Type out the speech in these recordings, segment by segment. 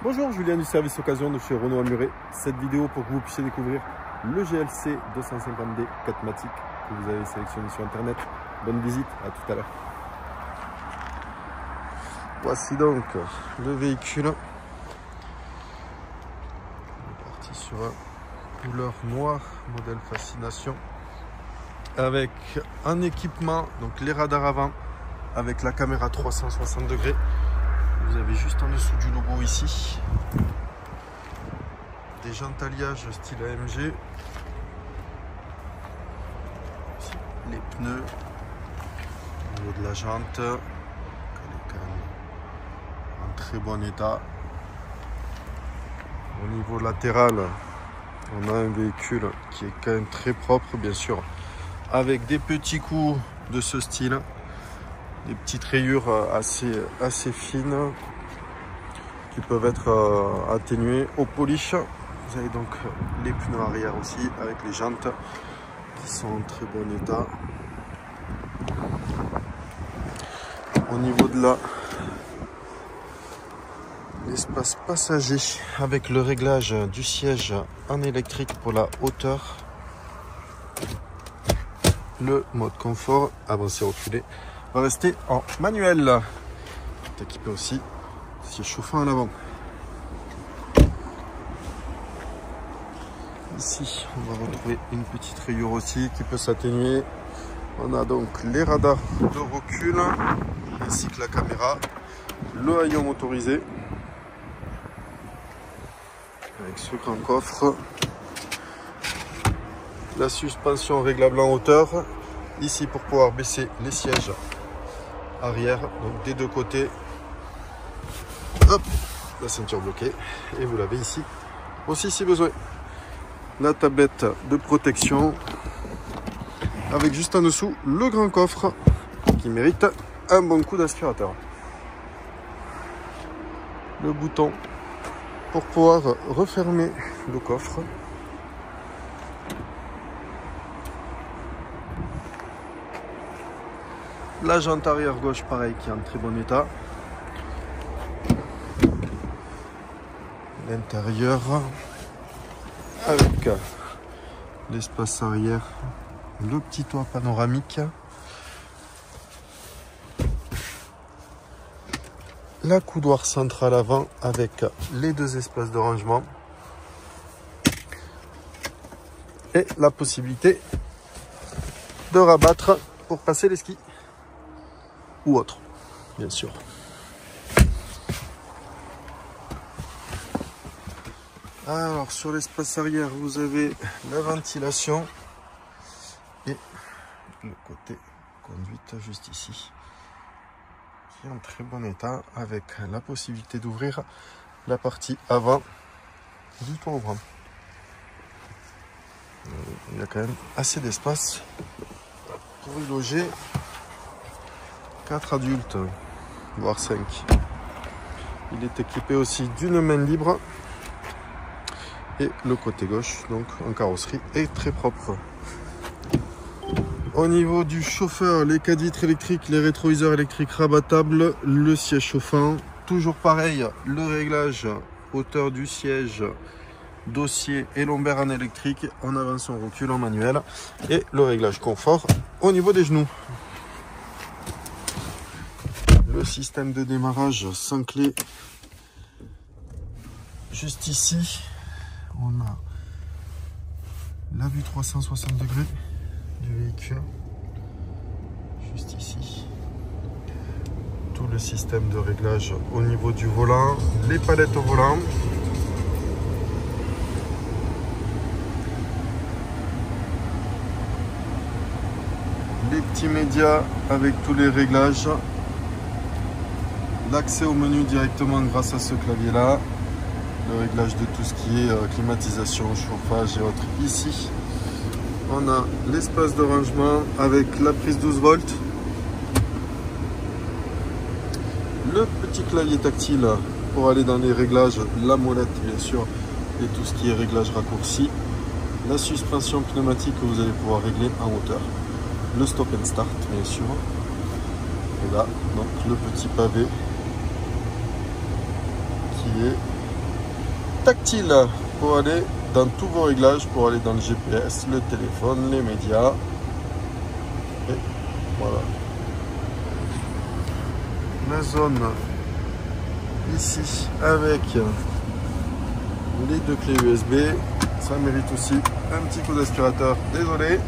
Bonjour, Julien du service occasion de chez Renault à Muret. Cette vidéo pour que vous puissiez découvrir le GLC 250D 4MATIC que vous avez sélectionné sur internet. Bonne visite, à tout à l'heure. Voici donc le véhicule. On est parti sur un couleur noire, modèle Fascination, avec un équipement, donc les radars avant, avec la caméra 360 degrés. Vous avez juste en dessous du logo ici des jantes alliage style AMG, les pneus au niveau de la jante, elle est quand même en très bon état. Au niveau latéral, on a un véhicule qui est quand même très propre, bien sûr, avec des petits coups de ce style. Des petites rayures assez fines qui peuvent être atténuées au polish. Vous avez donc les pneus arrière aussi avec les jantes qui sont en très bon état. Au niveau de l'espace passager, avec le réglage du siège en électrique pour la hauteur, le mode confort avancé reculé va rester en manuel. Tout équipé aussi, siège chauffant en avant. Ici, on va retrouver une petite rayure aussi qui peut s'atténuer. On a donc les radars de recul ainsi que la caméra, le haillon motorisé avec ce grand coffre, la suspension réglable en hauteur. Ici pour pouvoir baisser les sièges arrière, donc des deux côtés. Hop, la ceinture bloquée, et vous l'avez ici aussi si besoin. La tablette de protection avec juste en dessous le grand coffre qui mérite un bon coup d'aspirateur. Le bouton pour pouvoir refermer le coffre. La jante arrière gauche, pareil, qui est en très bon état. L'intérieur avec l'espace arrière, le petit toit panoramique, la coudoir centrale avant avec les deux espaces de rangement et la possibilité de rabattre pour passer les skis ou autre, bien sûr. Alors sur l'espace arrière, vous avez la ventilation et le côté conduite juste ici, qui est en très bon état, avec la possibilité d'ouvrir la partie avant du toit ouvrant. Il y a quand même assez d'espace pour y loger 4 adultes, voire 5. Il est équipé aussi d'une main libre. Et le côté gauche, donc en carrosserie, est très propre. Au niveau du chauffeur, les 4 vitres électriques, les rétroviseurs électriques rabattables, le siège chauffant. Toujours pareil, le réglage hauteur du siège, dossier et lombaire en électrique, en avance, en recul, en manuel. Et le réglage confort au niveau des genoux. Le système de démarrage sans clé, juste ici. On a la vue 360 degrés du véhicule, juste ici. Tout le système de réglage au niveau du volant, les palettes au volant. Les petits médias avec tous les réglages. L'accès au menu directement grâce à ce clavier là. Le réglage de tout ce qui est climatisation, chauffage et autres ici. On a l'espace de rangement avec la prise 12 volts. Le petit clavier tactile pour aller dans les réglages, la molette bien sûr, et tout ce qui est réglage raccourci. La suspension pneumatique que vous allez pouvoir régler en hauteur. Le stop and start bien sûr. Et là, donc le petit pavé qui est tactile pour aller dans tous vos réglages, pour aller dans le GPS, le téléphone, les médias. Et voilà. La zone ici avec les 2 clés USB, ça mérite aussi un petit coup d'aspirateur, désolé.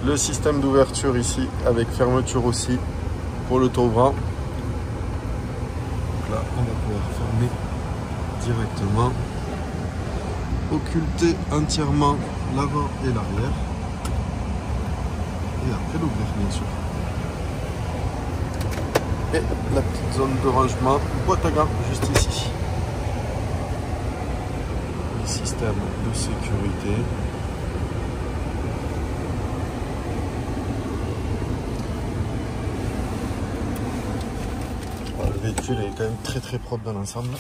Le système d'ouverture ici avec fermeture aussi pour l'auto-ouvrant. Donc là on va pouvoir fermer directement, occulter entièrement l'avant et l'arrière et après l'ouvrir bien sûr. Et la petite zone de rangement, boîte à gants juste ici. Le système de sécurité. Le véhicule est quand même très propre dans l'ensemble.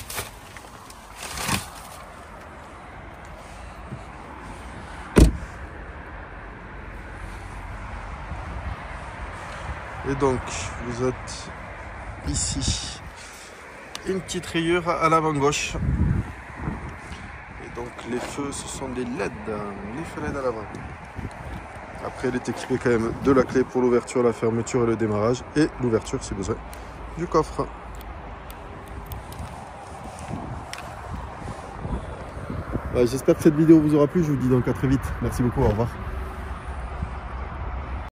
Et donc vous êtes ici, une petite rayure à l'avant gauche. Et donc les feux, ce sont des LED, les feux LED à l'avant. Après il est équipé quand même de la clé pour l'ouverture, la fermeture et le démarrage, et l'ouverture si besoin du coffre. J'espère que cette vidéo vous aura plu, je vous dis donc à très vite. Merci beaucoup, au revoir.